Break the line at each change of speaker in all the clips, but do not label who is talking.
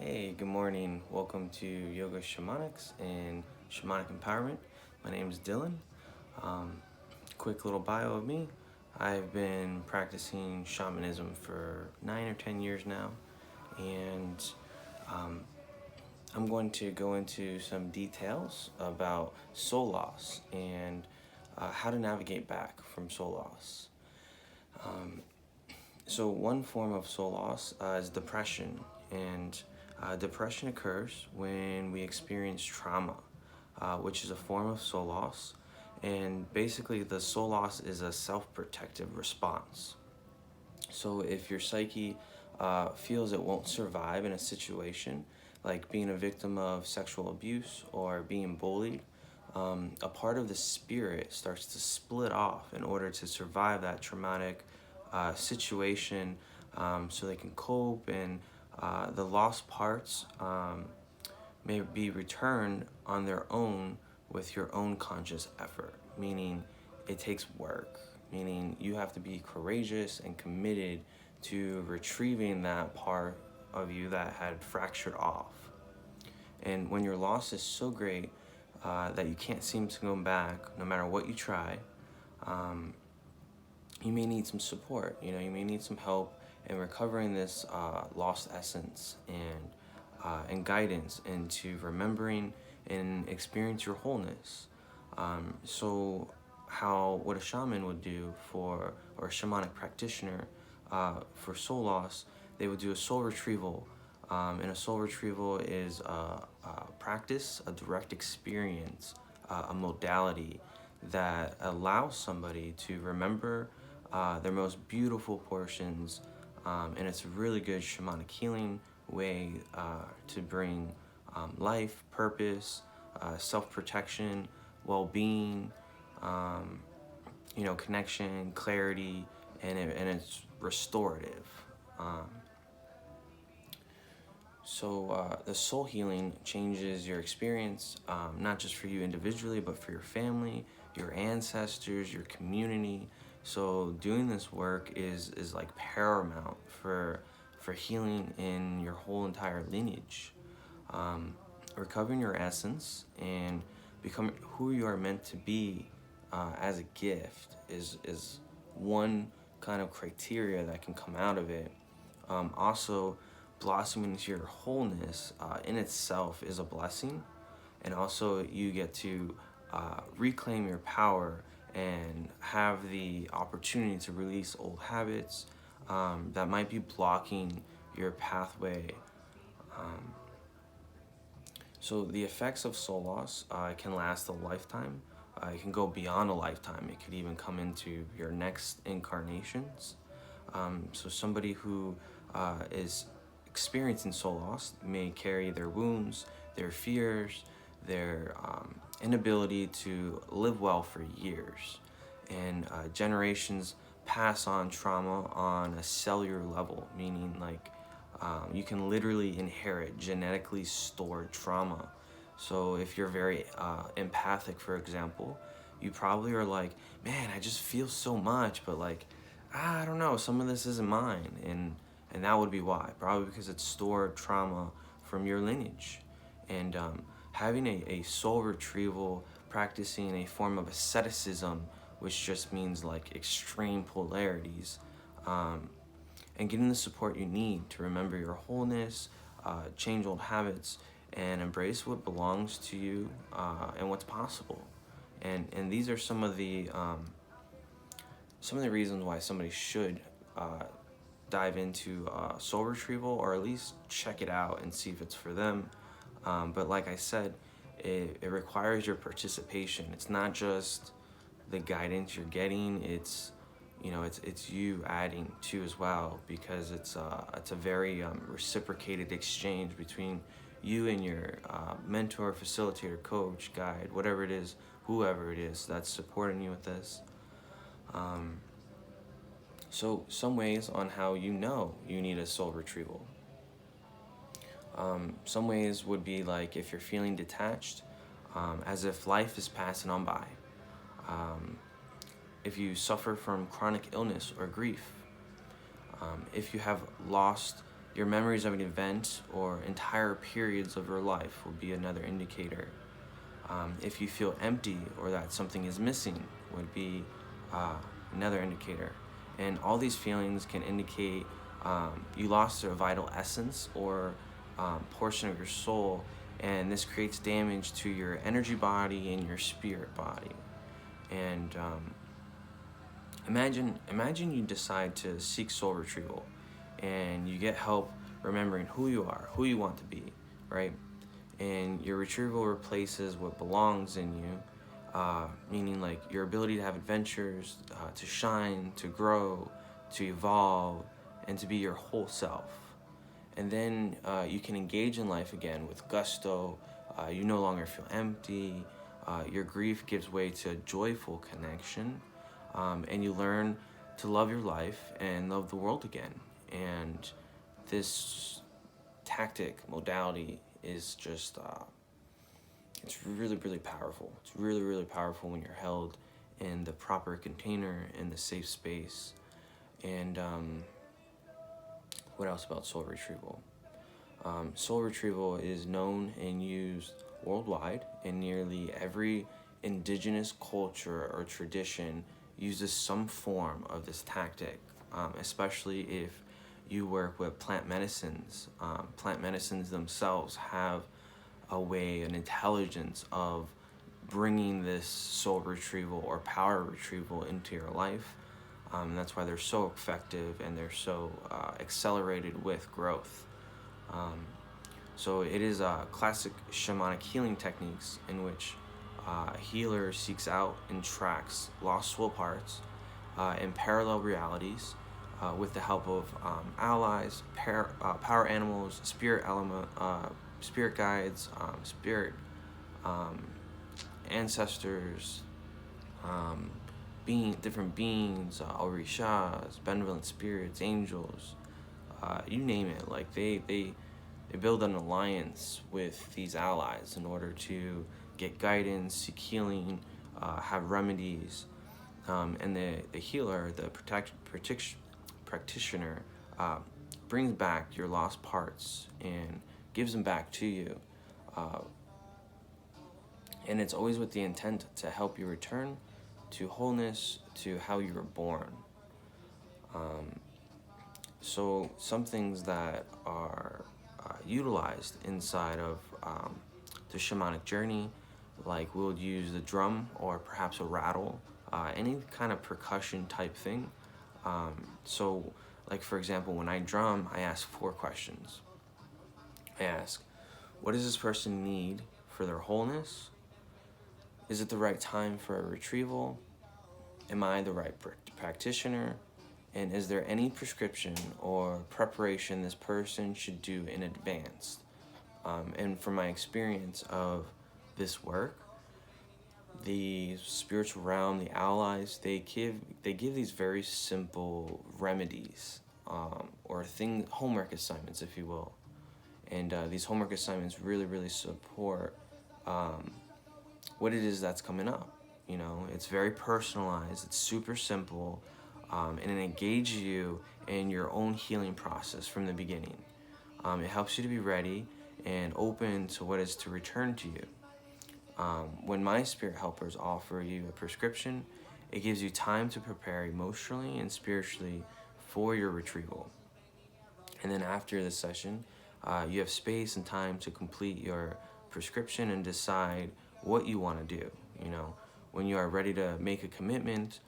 Hey, good morning. Welcome to Yoga Shamanics and Shamanic Empowerment. My name is Dillyn. Quick little bio of me. I've been practicing shamanism for 9 or 10 years now, and I'm going to go into some details about soul loss and how to navigate back from soul loss. So one form of soul loss is depression, and depression occurs when we experience trauma, which is a form of soul loss. And basically, the soul loss is a self-protective response. So if your psyche feels it won't survive in a situation, like being a victim of sexual abuse or being bullied, a part of the spirit starts to split off in order to survive that traumatic situation, so they can cope, and the lost parts may be returned on their own with your own conscious effort, meaning it takes work, meaning you have to be courageous and committed to retrieving that part of you that had fractured off. And when your loss is so great that you can't seem to go back, no matter what you try, you may need some support. You may need some help in recovering this lost essence and guidance into remembering and experience your wholeness. So what a shaman would do or a shamanic practitioner for soul loss, they would do a soul retrieval. And a soul retrieval is a practice, a direct experience, a modality that allows somebody to remember their most beautiful portions, and it's a really good shamanic healing way to bring life, purpose, self-protection, well-being, connection, clarity, and it's restorative. So the soul healing changes your experience, not just for you individually, but for your family, your ancestors, your community. So doing this work is like paramount for healing in your whole entire lineage. Recovering your essence and becoming who you are meant to be as a gift is one kind of criteria that can come out of it. Also, blossoming into your wholeness in itself is a blessing, and also you get to reclaim your power and have the opportunity to release old habits that might be blocking your pathway. So the effects of soul loss can last a lifetime. It can go beyond a lifetime. It could even come into your next incarnations. So somebody who is experiencing soul loss may carry their wounds, their fears, their inability to live well for years. And generations pass on trauma on a cellular level, meaning like you can literally inherit genetically stored trauma. So if you're very empathic, for example, you probably are like, man, I just feel so much, but like, I don't know, some of this isn't mine. And that would be why, probably because it's stored trauma from your lineage. And having a soul retrieval, practicing a form of asceticism, which just means like extreme polarities, and getting the support you need to remember your wholeness, change old habits, and embrace what belongs to you and what's possible. And these are some of the reasons why somebody should dive into soul retrieval, or at least check it out and see if it's for them. But like I said, it requires your participation. It's not just the guidance you're getting, it's you adding to as well, because it's a very reciprocated exchange between you and your mentor, facilitator, coach, guide, whatever it is, whoever it is that's supporting you with this. So some ways on how you know you need a soul retrieval. Some ways would be like if you're feeling detached, as if life is passing on by. If you suffer from chronic illness or grief. If you have lost Your memories of an event or entire periods of your life will be another indicator. If you feel empty or that something is missing would be uh, another indicator. And all these feelings can indicate you lost a vital essence or portion of your soul, and this creates damage to your energy body and your spirit body. And imagine you decide to seek soul retrieval, and you get help remembering who you are, who you want to be, right? And your retrieval replaces what belongs in you, meaning like your ability to have adventures, to shine, to grow, to evolve, and to be your whole self. And then you can engage in life again with gusto. You no longer feel empty. Your grief gives way to a joyful connection, and you learn to love your life and love the world again. And this tactic modality is just it's really, really powerful. It's really, really powerful when you're held in the proper container, in the safe space. And what else about soul retrieval? Soul retrieval is known and used worldwide, and nearly every indigenous culture or tradition uses some form of this tactic, especially if you work with plant medicines. Plant medicines themselves have a way, an intelligence of bringing this soul retrieval or power retrieval into your life. That's why they're so effective and they're so accelerated with growth. So it is classic shamanic healing techniques in which a healer seeks out and tracks lost soul parts in parallel realities with the help of allies, power animals, spirit guides, spirit ancestors, different beings, orishas, benevolent spirits, angels, you name it. Like they build an alliance with these allies in order to get guidance, seek healing, have remedies, and the healer, the practitioner, brings back your lost parts and gives them back to you. And it's always with the intent to help you return to wholeness, to how you were born. So some things that are utilized inside of the shamanic journey, like we'll use the drum or perhaps a rattle, any kind of percussion type thing. So like for example, when I drum, I ask 4 questions. I ask, what does this person need for their wholeness? Is it the right time for a retrieval? Am I the right practitioner? And is there any prescription or preparation this person should do in advance? And from my experience of this work, the spiritual realm, the allies, they give these very simple remedies, or homework assignments, if you will. And these homework assignments really, really support what it is that's coming up. You know, it's very personalized, it's super simple, and it engages you in your own healing process from the beginning. It helps you to be ready and open to what is to return to you. When my spirit helpers offer you a prescription, it gives you time to prepare emotionally and spiritually for your retrieval. And then after the session, you have space and time to complete your prescription and decide what you want to do. You know, when you are ready to make a commitment,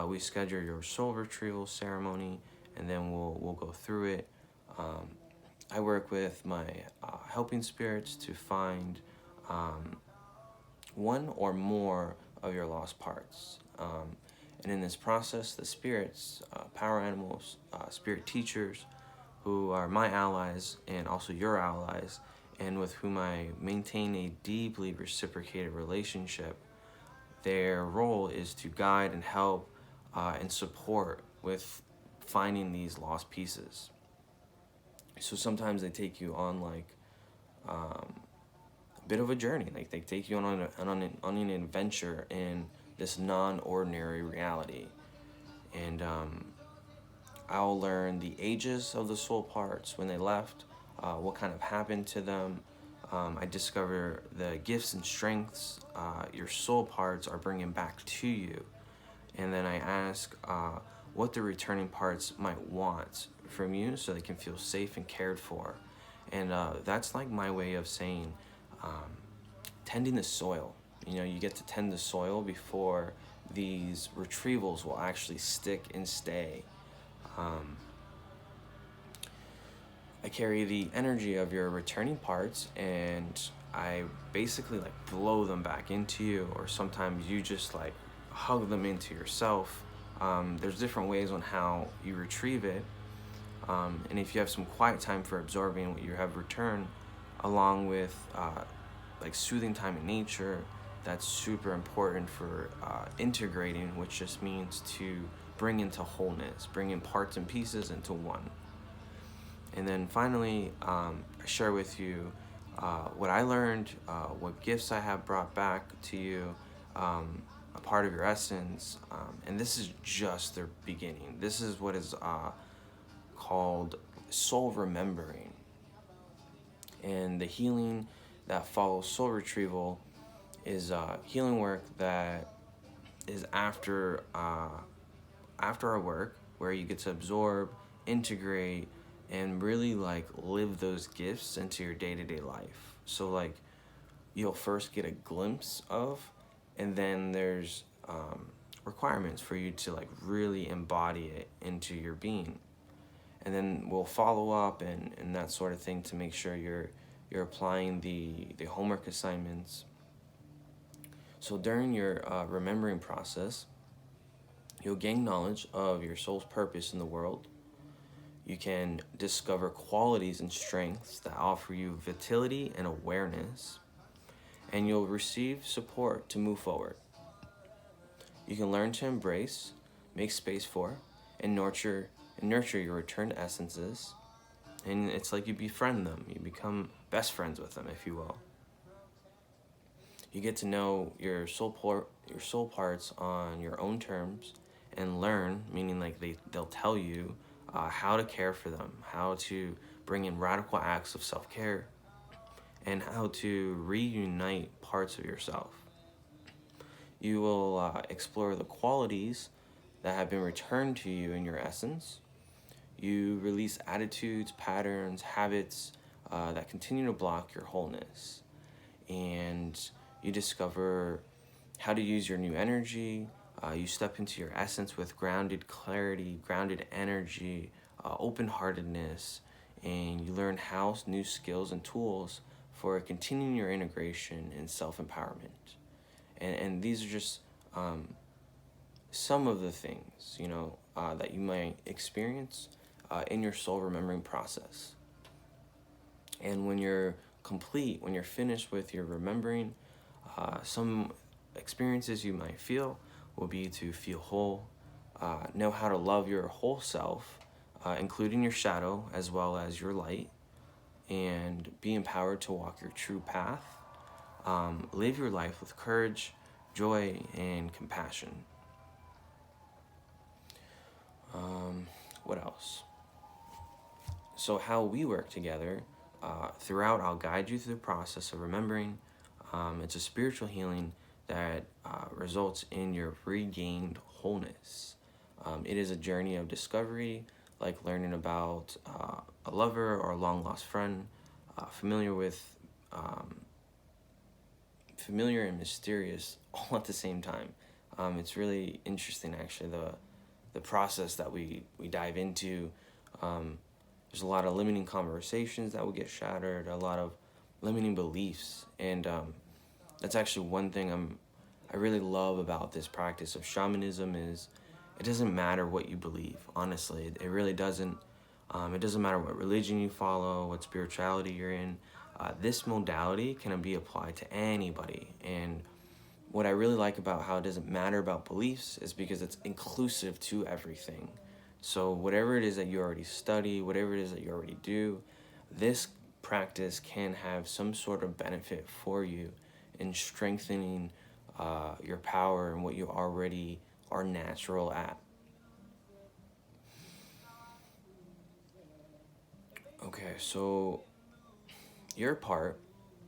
we schedule your soul retrieval ceremony, and then we'll go through it. I work with my helping spirits to find one or more of your lost parts. And in this process, the spirits, power animals, spirit teachers, who are my allies and also your allies, and with whom I maintain a deeply reciprocated relationship, their role is to guide and help and support with finding these lost pieces. So sometimes they take you on like a bit of a journey. Like they take you on an adventure in this non-ordinary reality. And I'll learn the ages of the soul parts when they left, what kind of happened to them. I discover the gifts and strengths your soul parts are bringing back to you. And then I ask what the returning parts might want from you so they can feel safe and cared for. And that's like my way of saying tending the soil. You know, you get to tend the soil before these retrievals will actually stick and stay. I carry the energy of your returning parts, and I basically like blow them back into you, or sometimes you just like hug them into yourself. There's different ways on how you retrieve it. And if you have some quiet time for absorbing what you have returned, along with like soothing time in nature, that's super important for integrating, which just means to bring into wholeness, bring in parts and pieces into one. And then finally, I share with you what I learned, what gifts I have brought back to you, a part of your essence. And this is just the beginning. This is what is called soul remembering. And the healing that follows soul retrieval is healing work that is after our work, where you get to absorb, integrate, and really like live those gifts into your day-to-day life. So like you'll first get a glimpse of, and then there's requirements for you to like really embody it into your being. And then we'll follow up and that sort of thing to make sure you're applying the homework assignments. So during your remembering process, you'll gain knowledge of your soul's purpose in the world. You can discover qualities and strengths that offer you vitality and awareness, and you'll receive support to move forward. You can learn to embrace, make space for, and nurture your returned essences. And it's like you befriend them. You become best friends with them, if you will. You get to know your soul parts on your own terms, and learn, meaning like they'll tell you how to care for them, how to bring in radical acts of self-care, and how to reunite parts of yourself. You will explore the qualities that have been returned to you in your essence. You release attitudes, patterns, habits that continue to block your wholeness. And you discover how to use your new energy. You step into your essence with grounded clarity, grounded energy, open-heartedness, and you learn how new skills and tools for continuing your integration and self-empowerment. And these are just some of the things, that you might experience in your soul remembering process. And when you're complete, when you're finished with your remembering, some experiences you might feel will be to feel whole, know how to love your whole self, including your shadow as well as your light, and be empowered to walk your true path. Live your life with courage, joy, and compassion. What else? So how we work together, throughout I'll guide you through the process of remembering. It's a spiritual healing that results in your regained wholeness. It is a journey of discovery, like learning about a lover or a long-lost friend, familiar and mysterious all at the same time. It's really interesting, actually, the process that we dive into. There's a lot of limiting conversations that will get shattered, a lot of limiting beliefs, and that's actually one thing I really love about this practice of shamanism is it doesn't matter what you believe, honestly. It really doesn't. It doesn't matter what religion you follow, what spirituality you're in. This modality can be applied to anybody. And what I really like about how it doesn't matter about beliefs is because it's inclusive to everything. So whatever it is that you already study, whatever it is that you already do, this practice can have some sort of benefit for you in strengthening your power and what you already are natural at. Okay, so your part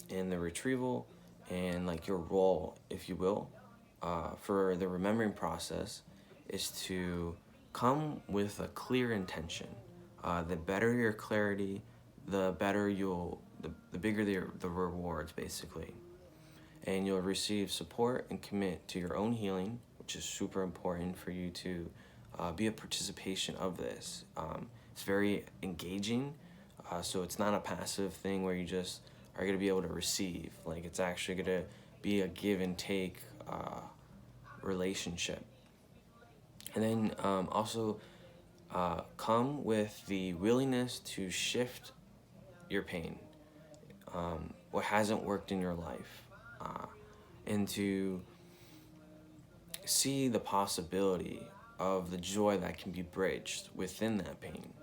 in the retrieval and like your role, if you will, for the remembering process is to come with a clear intention. The better your clarity, the better the bigger the rewards, basically. And you'll receive support and commit to your own healing, which is super important for you to be a participation of this. It's very engaging, so it's not a passive thing where you just are going to be able to receive. Like, it's actually going to be a give and take relationship. And then also come with the willingness to shift your pain, what hasn't worked in your life, and to see the possibility of the joy that can be bridged within that pain.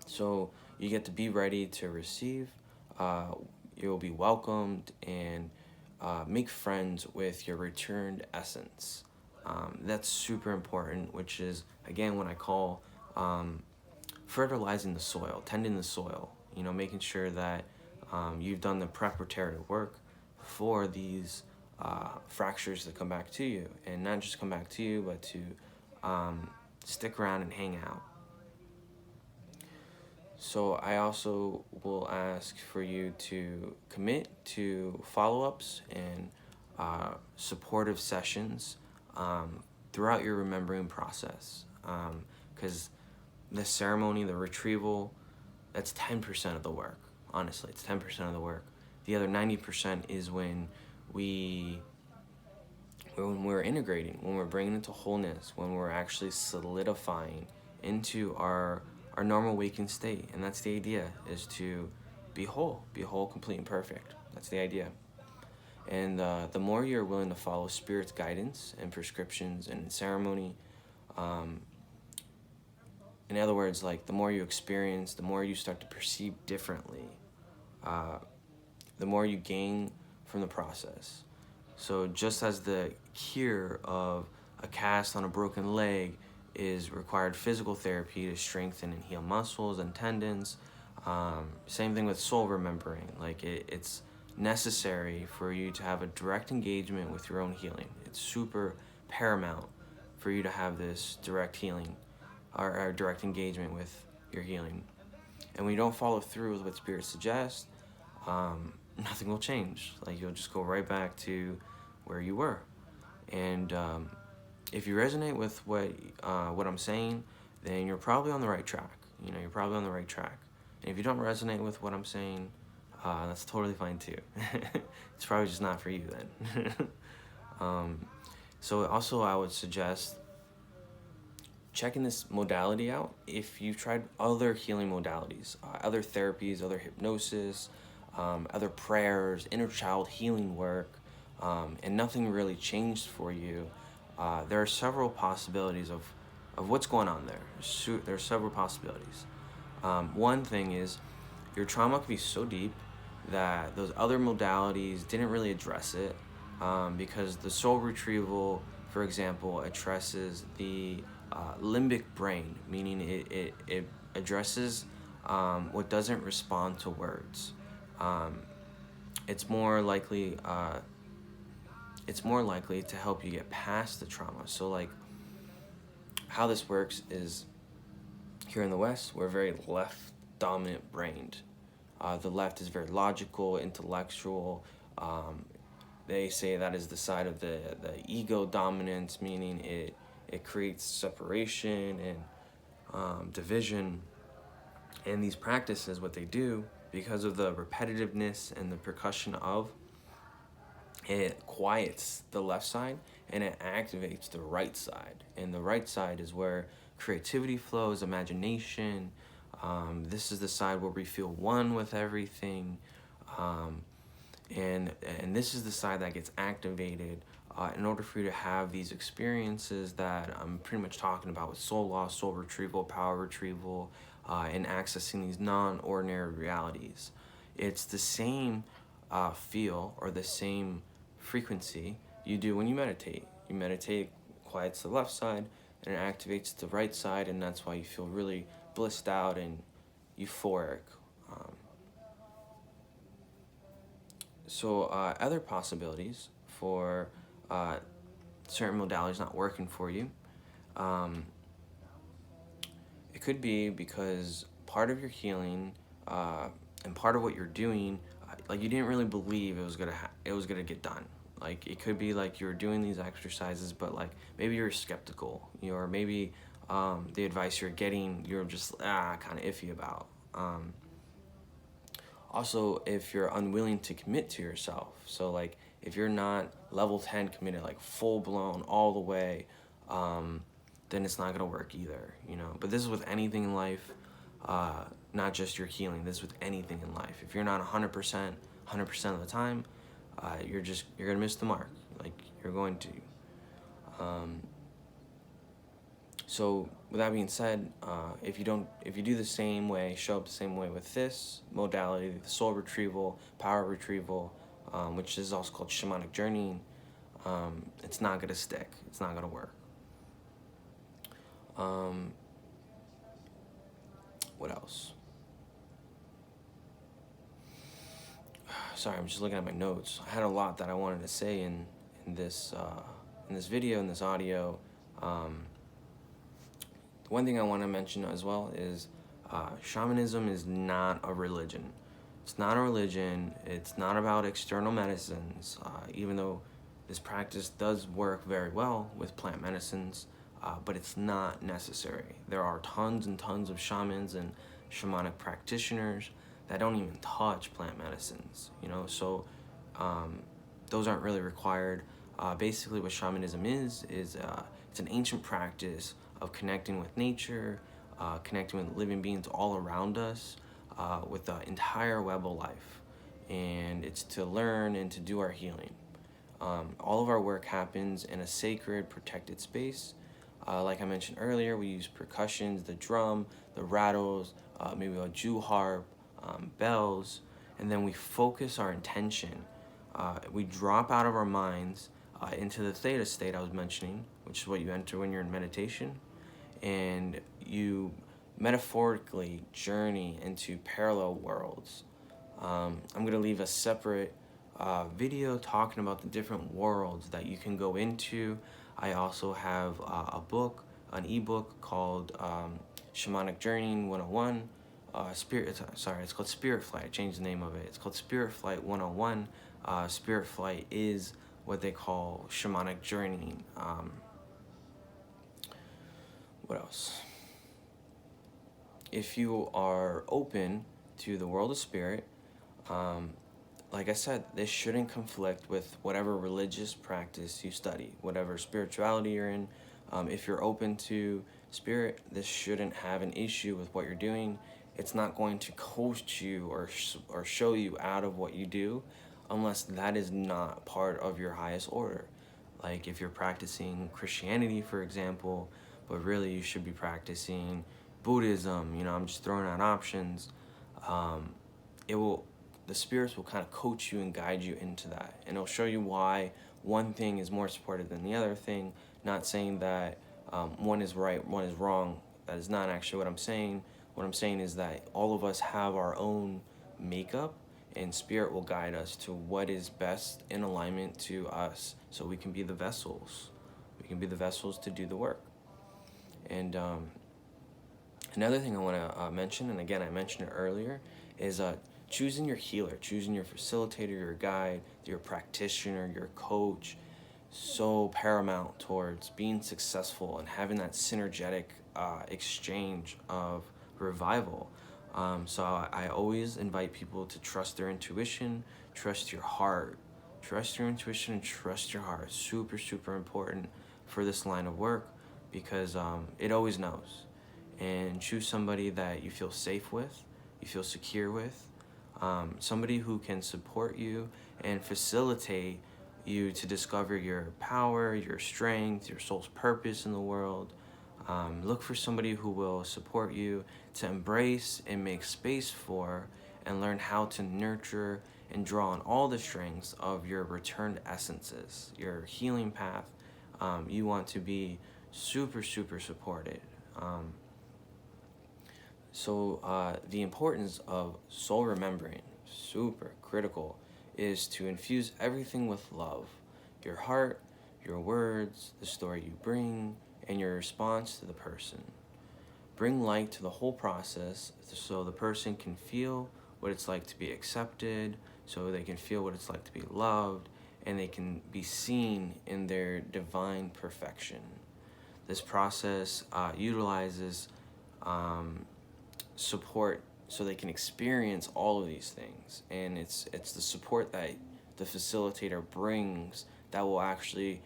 So you get to be ready to receive, you'll be welcomed, and make friends with your returned essence. That's super important, which is, again, what I call fertilizing the soil, tending the soil, making sure that you've done the preparatory work for these fractures to come back to you, and not just come back to you, but to stick around and hang out. So I also will ask for you to commit to follow-ups and supportive sessions throughout your remembering process, because the ceremony, the retrieval, that's 10% of the work. Honestly, it's 10% of the work. The other 90% is when we're integrating, when we're bringing it to wholeness, when we're actually solidifying into our normal waking state. And that's the idea, is to be whole, complete, and perfect. That's the idea. And the more you're willing to follow Spirit's guidance and prescriptions and ceremony, in other words, like, the more you experience, the more you start to perceive differently, the more you gain from the process. So just as the cure of a cast on a broken leg is required physical therapy to strengthen and heal muscles and tendons, same thing with soul remembering. Like, it's necessary for you to have a direct engagement with your own healing. It's super paramount for you to have this direct healing, or direct engagement with your healing. And when you don't follow through with what Spirit suggests, nothing will change. Like, you'll just go right back to where you were. And if you resonate with what I'm saying, then you're probably on the right track. You're probably on the right track. And if you don't resonate with what I'm saying, that's totally fine too. It's probably just not for you then. So also, I would suggest checking this modality out if you've tried other healing modalities, other therapies, other hypnosis, other prayers, inner child healing work, and nothing really changed for you. There are several possibilities of what's going on there. There are several possibilities. One thing is, your trauma could be so deep that those other modalities didn't really address it, because the soul retrieval, for example, addresses the limbic brain, meaning it addresses what doesn't respond to words. It's more likely to help you get past the trauma. So, like, how this works is, here in the West, we're very left dominant brained. The left is very logical, intellectual. They say that is the side of the ego dominance, meaning it creates separation and division. And these practices, what they do, because of the repetitiveness and the percussion of, it quiets the left side and it activates the right side. And the right side is where creativity flows, imagination. This is the side where we feel one with everything. And this is the side that gets activated in order for you to have these experiences that I'm pretty much talking about with soul loss, soul retrieval, power retrieval, and accessing these non-ordinary realities. It's the same feel, or the same frequency you do when you meditate. You meditate, quiets the left side, and it activates the right side, and that's why you feel really blissed out and euphoric. Um, Other possibilities for certain modalities not working for you, um, it could be because part of your healing and part of what you're doing, like you didn't really believe it was gonna get done. Like it could be like you were doing these exercises, but like maybe you're skeptical, or maybe the advice you're getting you're just kind of iffy about. Also, if you're unwilling to commit to yourself, so like if you're not level 10 committed, like full blown all the way, um, then it's not gonna work either, But this is with anything in life, not just your healing. This is with anything in life. If you're not 100% of the time, you're gonna miss the mark. Like you're going to. Um, So with that being said, if you do the same way, show up the same way with this modality, the soul retrieval, power retrieval, which is also called Shamanic Journey, it's not gonna stick. It's not gonna work. What else? Sorry, I'm just looking at my notes. I had a lot that I wanted to say in this video, in this audio. One thing I want to mention as well is shamanism is not a religion. It's not a religion. It's not about external medicines, even though this practice does work very well with plant medicines, but it's not necessary. There are tons and tons of shamans and shamanic practitioners that don't even touch plant medicines, so those aren't really required. Basically, what shamanism is it's an ancient practice of connecting with nature, connecting with living beings all around us, with the entire web of life. And it's to learn and to do our healing. All of our work happens in a sacred, protected space. Like I mentioned earlier, we use percussions, the drum, the rattles, maybe a Jew harp, bells, and then we focus our intention. We drop out of our minds into the theta state I was mentioning, which is what you enter when you're in meditation, and you metaphorically journey into parallel worlds. I'm going to leave a separate video talking about the different worlds that you can go into. I also have an ebook called Shamanic Journey 101. It's called Spirit Flight. I changed the name of it. It's called Spirit Flight 101. Spirit Flight is what they call Shamanic Journey. What else? If you are open to the world of spirit, like I said, this shouldn't conflict with whatever religious practice you study, whatever spirituality you're in. If you're open to spirit, this shouldn't have an issue with what you're doing. It's not going to coach you or show you out of what you do unless that is not part of your highest order. Like if you're practicing Christianity, for example, but really you should be practicing Buddhism, I'm just throwing out options. The spirits will kind of coach you and guide you into that. And it'll show you why one thing is more supported than the other thing. Not saying that one is right, one is wrong. That is not actually what I'm saying. What I'm saying is that all of us have our own makeup, and spirit will guide us to what is best in alignment to us so we can be the vessels. We can be the vessels to do the work. And another thing I want to mention, and again, I mentioned it earlier, is choosing your healer, choosing your facilitator, your guide, your practitioner, your coach, so paramount towards being successful and having that synergetic exchange of revival. So I always invite people to trust their intuition, trust your heart. Trust your intuition and trust your heart. Super, super important for this line of work because it always knows. And choose somebody that you feel safe with, you feel secure with, somebody who can support you and facilitate you to discover your power, your strength, your soul's purpose in the world. Look for somebody who will support you to embrace and make space for and learn how to nurture and draw on all the strengths of your returned essences, your healing path. You want to be super, super supported. So the importance of soul remembering, super critical, is to infuse everything with love. Your heart, your words, the story you bring, and your response to the person. Bring light to the whole process so the person can feel what it's like to be accepted, so they can feel what it's like to be loved, and they can be seen in their divine perfection. This process utilizes support so they can experience all of these things, and it's the support that the facilitator brings that will actually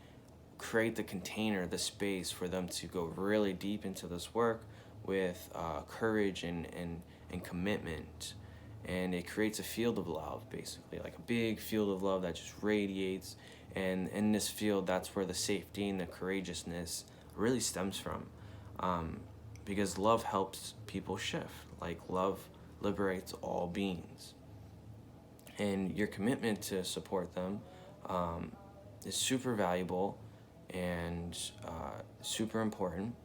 create the container, the space for them to go really deep into this work with courage and commitment. And it creates a field of love, basically, like a big field of love that just radiates. And in this field, that's where the safety and the courageousness really stems from. Because love helps people shift. Like, love liberates all beings. And your commitment to support them is super valuable and super important.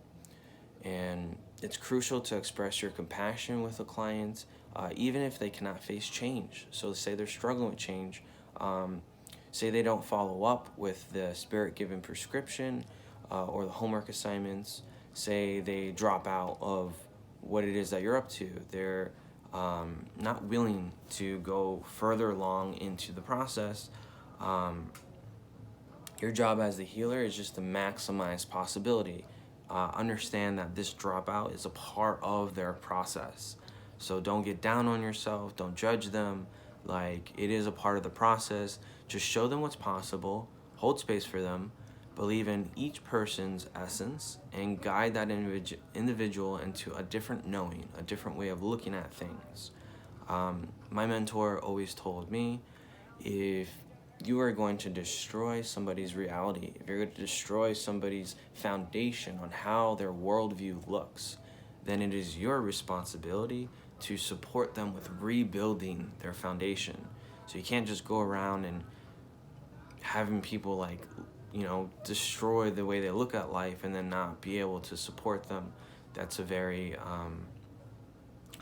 And it's crucial to express your compassion with the clients, even if they cannot face change. So say they're struggling with change, say they don't follow up with the spirit-given prescription or the homework assignments, say they drop out of what it is that you're up to. They're not willing to go further along into the process. Your job as the healer is just to maximize possibility. Understand that this dropout is a part of their process. So don't get down on yourself. Don't judge them. Like, it is a part of the process. Just show them what's possible. Hold space for them. Believe in each person's essence and guide that individual into a different knowing, a different way of looking at things. My mentor always told me, if you are going to destroy somebody's reality, if you're going to destroy somebody's foundation on how their worldview looks, then it is your responsibility to support them with rebuilding their foundation. So you can't just go around and having people, like, destroy the way they look at life and then not be able to support them. That's a very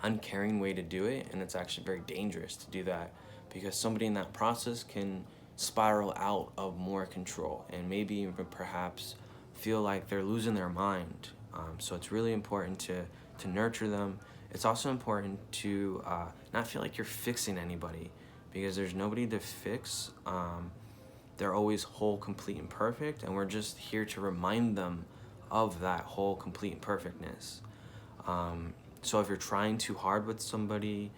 uncaring way to do it, and it's actually very dangerous to do that, because somebody in that process can spiral out of more control and maybe even perhaps feel like they're losing their mind. So it's really important to nurture them. It's also important to not feel like you're fixing anybody, because there's nobody to fix. They're always whole, complete, and perfect, and we're just here to remind them of that whole, complete, and perfectness. So if you're trying too hard with somebody,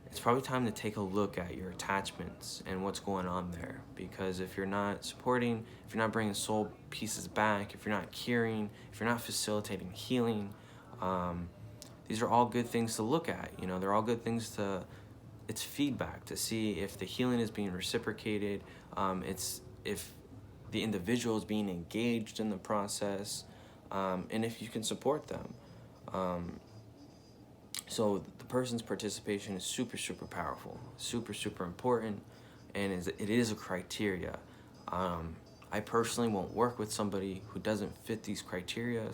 it's probably time to take a look at your attachments and what's going on there. Because if you're not supporting, if you're not bringing soul pieces back, if you're not curing, if you're not facilitating healing, these are all good things to look at. They're all good things to, it's feedback to see if the healing is being reciprocated. It's if the individual is being engaged in the process, and if you can support them. So the person's participation is super, super powerful, super, super important, and it is a criteria. I personally won't work with somebody who doesn't fit these criteria.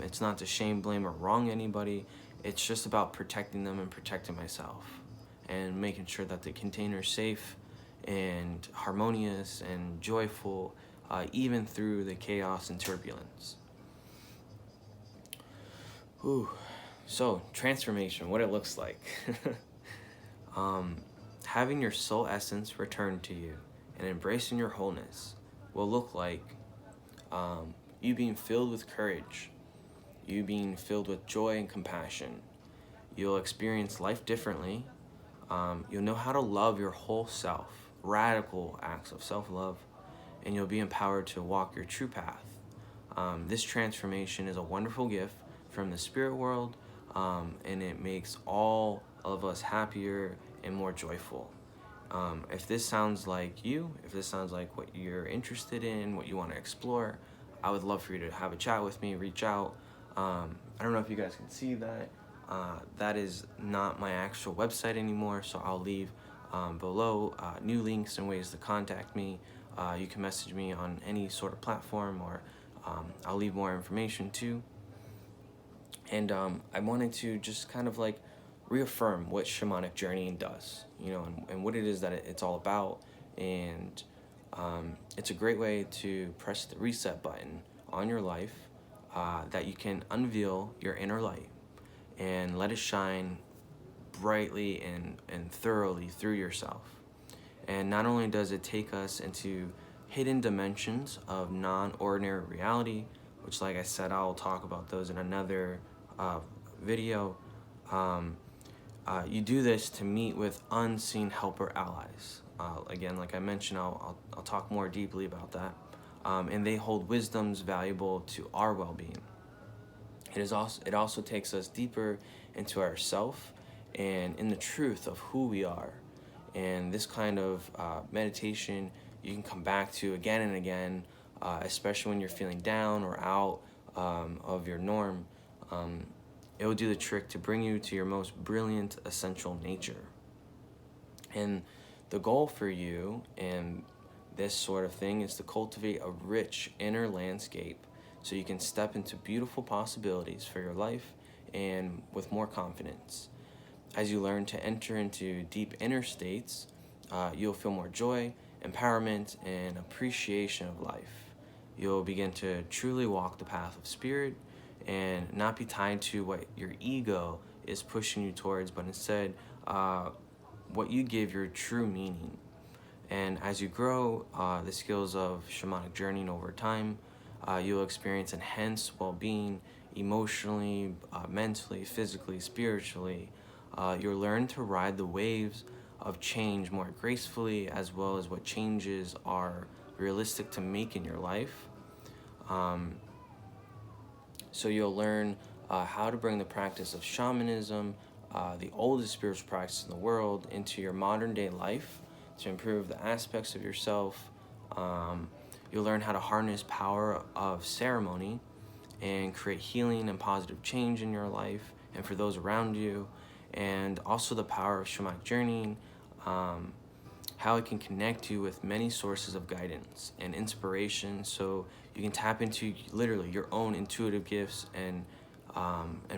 It's not to shame, blame, or wrong anybody. It's just about protecting them and protecting myself, and making sure that the container is safe and harmonious and joyful, even through the chaos and turbulence. Whew. So, transformation, what it looks like. Having your soul essence returned to you and embracing your wholeness will look like you being filled with courage, you being filled with joy and compassion. You'll experience life differently. You'll know how to love your whole self, radical acts of self-love, and you'll be empowered to walk your true path. This transformation is a wonderful gift from the spirit world, and it makes all of us happier and more joyful. If this sounds like you, if this sounds like what you're interested in, what you want to explore, I would love for you to have a chat with me, reach out. I don't know if you guys can see that. That is not my actual website anymore, so I'll leave below new links and ways to contact me. You can message me on any sort of platform, or I'll leave more information too. And I wanted to just kind of like reaffirm what Shamanic Journey does, you know, and what it is that it's all about. And it's a great way to press the reset button on your life, that you can unveil your inner light and let it shine brightly and thoroughly through yourself. And not only does it take us into hidden dimensions of non-ordinary reality, which, like I said, I'll talk about those in another video. You do this to meet with unseen helper allies. Again, like I mentioned, I'll talk more deeply about that. And they hold wisdoms valuable to our well-being. It also takes us deeper into ourself and in the truth of who we are. And this kind of meditation you can come back to again and again, especially when you're feeling down or out of your norm. It will do the trick to bring you to your most brilliant essential nature. And the goal for you in this sort of thing is to cultivate a rich inner landscape so you can step into beautiful possibilities for your life and with more confidence. As you learn to enter into deep inner states, you'll feel more joy, empowerment, and appreciation of life. You'll begin to truly walk the path of spirit and not be tied to what your ego is pushing you towards, but instead what you give your true meaning. And as you grow the skills of shamanic journeying over time, you'll experience enhanced well-being emotionally, mentally, physically, spiritually. You'll learn to ride the waves of change more gracefully, as well as what changes are realistic to make in your life. So you'll learn how to bring the practice of shamanism, the oldest spiritual practice in the world, into your modern day life to improve the aspects of yourself. You'll learn how to harness power of ceremony and create healing and positive change in your life and for those around you, and also the power of shamanic journeying, how it can connect you with many sources of guidance and inspiration, so you can tap into literally your own intuitive gifts and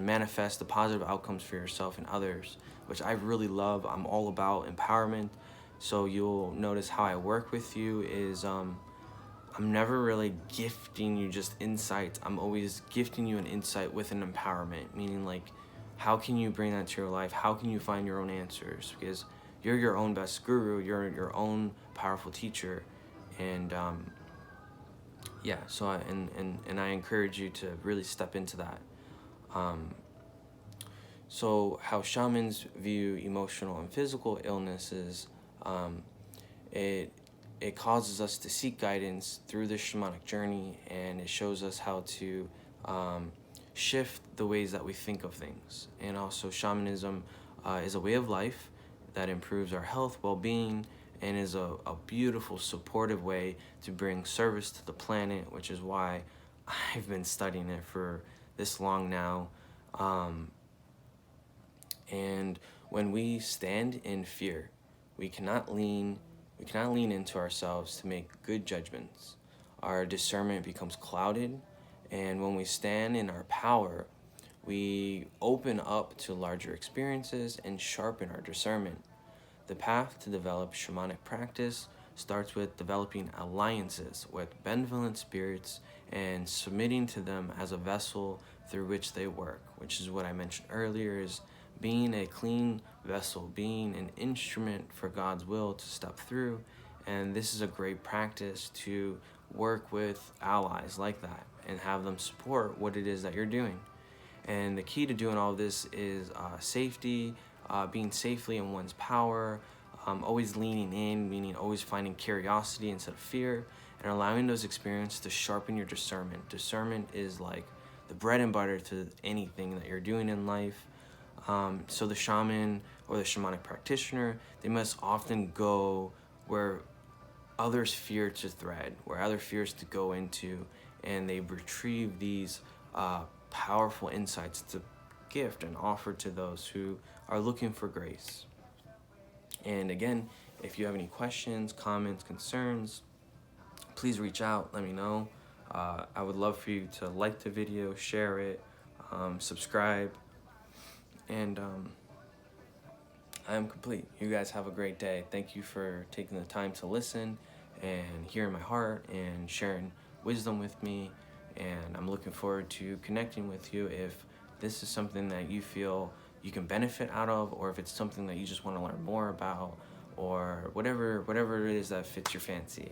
manifest the positive outcomes for yourself and others, which I really love. I'm all about empowerment. So you'll notice how I work with you is I'm never really gifting you just insights. I'm always gifting you an insight with an empowerment, meaning like, how can you bring that to your life? How can you find your own answers? Because you're your own best guru. You're your own powerful teacher. And yeah, so I encourage you to really step into that. So how shamans view emotional and physical illnesses, it causes us to seek guidance through the shamanic journey, and it shows us how to shift the ways that we think of things. And also shamanism is a way of life that improves our health, well-being, and is a beautiful, supportive way to bring service to the planet, which is why I've been studying it for this long now. And when we stand in fear, we cannot lean into ourselves to make good judgments. Our discernment becomes clouded, and when we stand in our power, we open up to larger experiences and sharpen our discernment. The path to develop shamanic practice starts with developing alliances with benevolent spirits and submitting to them as a vessel through which they work, which is what I mentioned earlier, is being a clean vessel, being an instrument for God's will to step through. And this is a great practice to work with allies like that and have them support what it is that you're doing. And the key to doing all of this is safety, being safely in one's power, always leaning in, meaning always finding curiosity instead of fear, and allowing those experiences to sharpen your discernment. Discernment is like the bread and butter to anything that you're doing in life. So the shaman or the shamanic practitioner, they must often go where others fear to thread, where others fears to go into, and they retrieve these powerful insights to gift and offer to those who are looking for grace. And again, if you have any questions, comments, concerns, please reach out, let me know. I would love for you to like the video, share it, subscribe, and I am complete. You guys have a great day. Thank you for taking the time to listen and hearing my heart and sharing wisdom with me. And I'm looking forward to connecting with you if this is something that you feel you can benefit out of, or if it's something that you just want to learn more about, or whatever it is that fits your fancy.